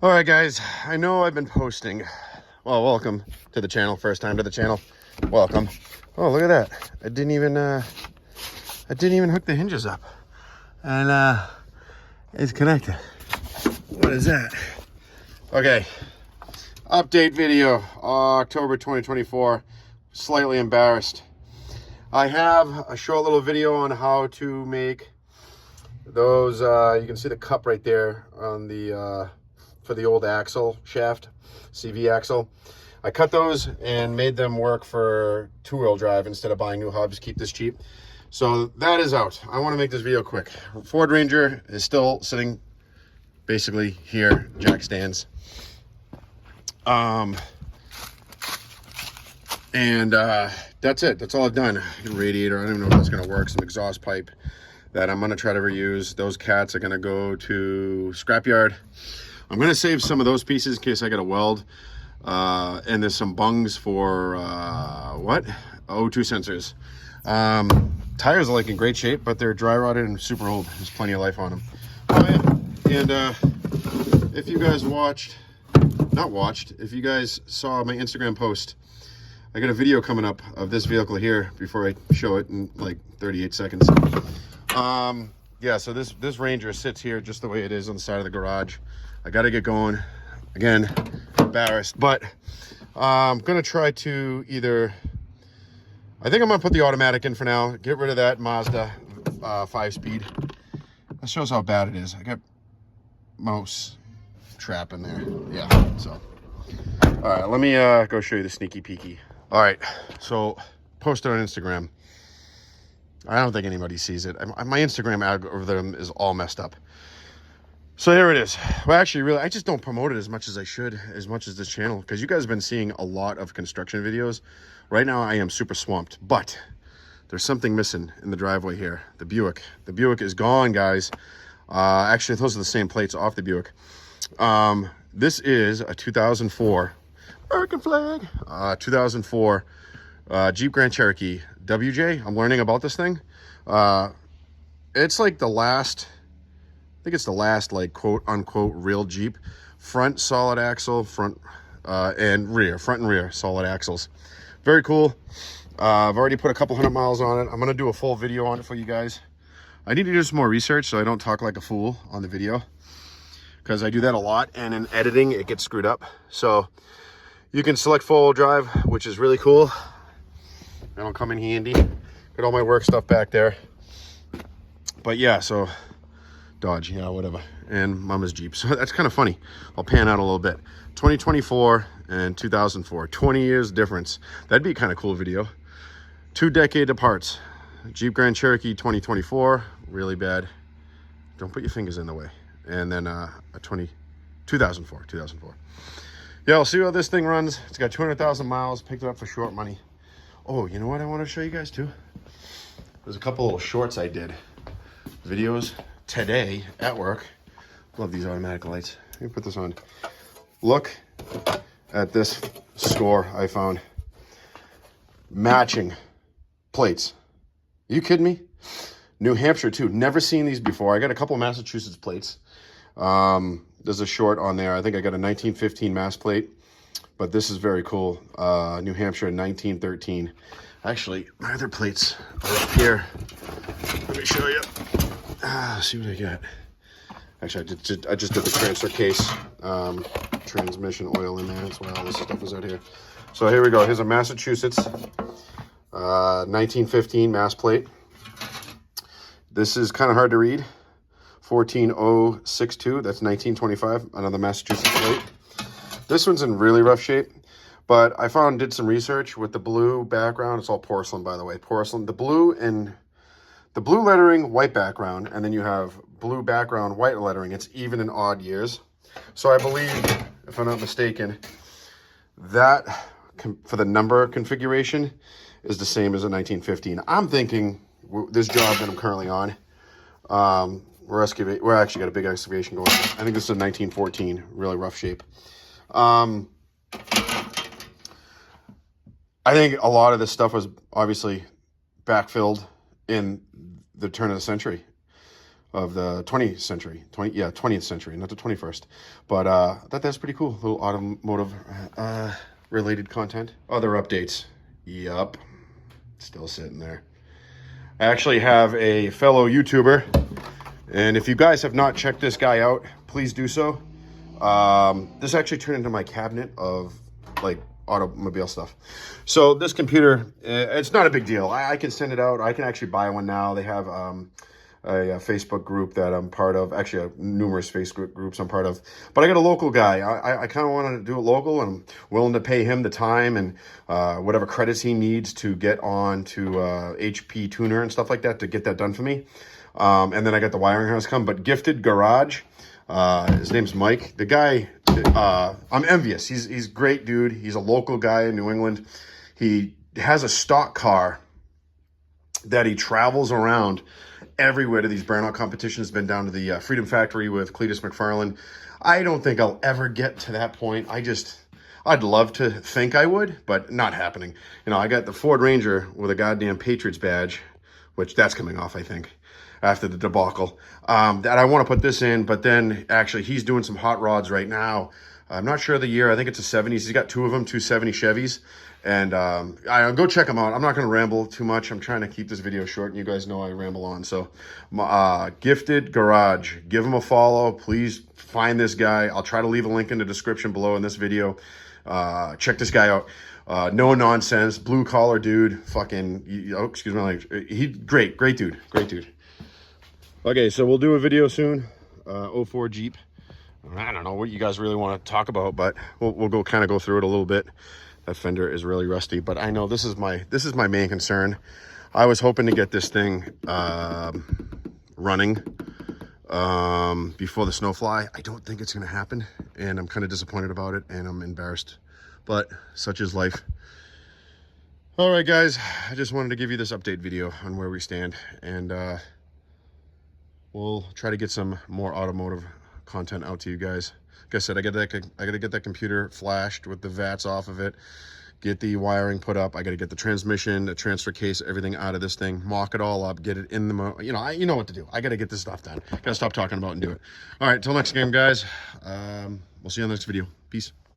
All right, guys, I know I've been posting. Well, welcome to the channel. First time to the channel. Welcome. Oh, look at that. I didn't even hook the hinges up. And it's connected. What is that? Okay. Update video, October 2024. Slightly embarrassed. I have a short little video on how to make those, you can see the cup right there on the for the old axle shaft, CV axle. I cut those and made them work for two-wheel drive instead of buying new hubs, keep this cheap. So that is out. I want to make this video quick. Ford Ranger is still sitting basically here, jack stands. And that's it. That's all I've done. Radiator, I don't even know if that's going to work. Some exhaust pipe that I'm going to try to reuse. Those cats are going to go to scrapyard. I'm going to save some of those pieces in case I got a weld. And there's some bungs for, what? O2 sensors. Tires are like in great shape, but they're dry rotted and super old. There's plenty of life on them. Oh, yeah. And if you guys if you guys saw my Instagram post, I got a video coming up of this vehicle here before I show it in like 38 seconds. Yeah, so this Ranger sits here just the way it is on the side of the garage. I got to get going. Again, embarrassed, but I'm going to try to I think I'm going to put the automatic in for now. Get rid of that Mazda 5-speed. That shows how bad it is. I got mouse trap in there. Yeah, so. All right, let me go show you the sneaky peeky. All right, so posted on Instagram. I don't think anybody sees it. My Instagram algorithm is all messed up. So here it is. Well, actually, I just don't promote it as much as I should, as much as this channel, because you guys have been seeing a lot of construction videos. Right now, I am super swamped, but there's something missing in the driveway here. The Buick. The Buick is gone, guys. Actually, those are the same plates off the Buick. This is a 2004 American flag. 2004 Jeep Grand Cherokee WJ. I'm learning about this thing. It's like the last, I think it's the last like quote unquote real Jeep. Front solid axle, front and rear solid axles. Very cool. I've already put a couple 100 miles on it. I'm gonna do a full video on it for you guys. I need to do some more research so I don't talk like a fool on the video, because I do that a lot, and in editing it gets screwed up. So you can select four-wheel drive, which is really cool. That'll come in handy. Got all my work stuff back there. But yeah, so Dodge, yeah, whatever. And Mama's Jeep. So that's kind of funny. I'll pan out a little bit. 2024 and 2004. 20 years difference. That'd be a kind of cool video. 2 decade aparts. Jeep Grand Cherokee 2024. Really bad. Don't put your fingers in the way. And then a 2004. Yeah, I'll see how this thing runs. It's got 200,000 miles. Picked it up for short money. Oh, you know what I want to show you guys too? There's a couple little shorts I did. Videos today at work. Love these automatic lights. Let me put this on. Look at this score I found. Matching plates. Are you kidding me? New Hampshire too. Never seen these before. I got a couple of Massachusetts plates. There's a short on there. I think I got a 1915 Mass plate, but this is very cool. New Hampshire 1913. Actually, my other plates are up here. Let me show you. See what I got. Actually, I just did the transfer case. Transmission oil in there. That's why all this stuff is out here. So here we go. Here's a Massachusetts 1915 Mass plate. This is kind of hard to read. 14062, that's 1925, another Massachusetts plate. This one's in really rough shape, but I did some research with the blue background. It's all porcelain, by the way, porcelain. The blue lettering, white background, and then you have blue background, white lettering. It's even in odd years. So I believe, if I'm not mistaken, that for the number configuration is the same as a 1915. I'm thinking this job that I'm currently on, we're actually got a big excavation going on. I think this is a 1914, really rough shape. I think a lot of this stuff was obviously backfilled in the turn of the century. of the 20th century. 20th century, not the 21st. But I thought that's pretty cool. A little automotive related content. Other updates. Yup. Still sitting there. I actually have a fellow YouTuber, and if you guys have not checked this guy out, please do so. This actually turned into my cabinet of like automobile stuff. So this computer, it's not a big deal. I can send it out. I can actually buy one now. They have a Facebook group that I'm part of. Actually, numerous Facebook groups I'm part of. But I got a local guy. I kind of want to do it local, and I'm willing to pay him the time and whatever credits he needs to get on to HP Tuner and stuff like that to get that done for me. And then I got the wiring house come. But Gifted Garage, his name's Mike. The guy, I'm envious. He's a great dude. He's a local guy in New England. He has a stock car that he travels around everywhere to these burnout competitions. Been down to the Freedom Factory with Cletus McFarlane. I don't think I'll ever get to that point. I'd love to think I would, but not happening. You know, I got the Ford Ranger with a goddamn Patriots badge, which that's coming off, I think, after the debacle. That I want to put this in, but then actually he's doing some hot rods right now. I'm not sure of the year. I think it's a 70s. He's got two of them, 270 Chevys. And I'll go check them out. I'm not going to ramble too much. I'm trying to keep this video short, and you guys know I ramble on. So Gifted Garage, give him a follow. Please find this guy. I'll try to leave a link in the description below in this video. Check this guy out. No nonsense, blue collar dude. Fucking, oh, excuse my language. He great dude. Okay, so we'll do a video soon. 04 Jeep. I don't know what you guys really want to talk about, but we'll go kind of go through it a little bit. That fender is really rusty, but I know this is my main concern. I was hoping to get this thing running before the snowfly. I don't think it's going to happen, and I'm kind of disappointed about it, and I'm embarrassed, but such is life. All right, guys, I just wanted to give you this update video on where we stand, and we'll try to get some more automotive content out to you guys. Like I said, I gotta get that computer flashed with the VATs off of it, get the wiring put up. I gotta get the transmission, the transfer case, everything out of this thing, mock it all up, get it in the you know what to do. I gotta get this stuff done. Gotta stop talking about it and do it. All right, till next game, guys. We'll see you on the next video. Peace.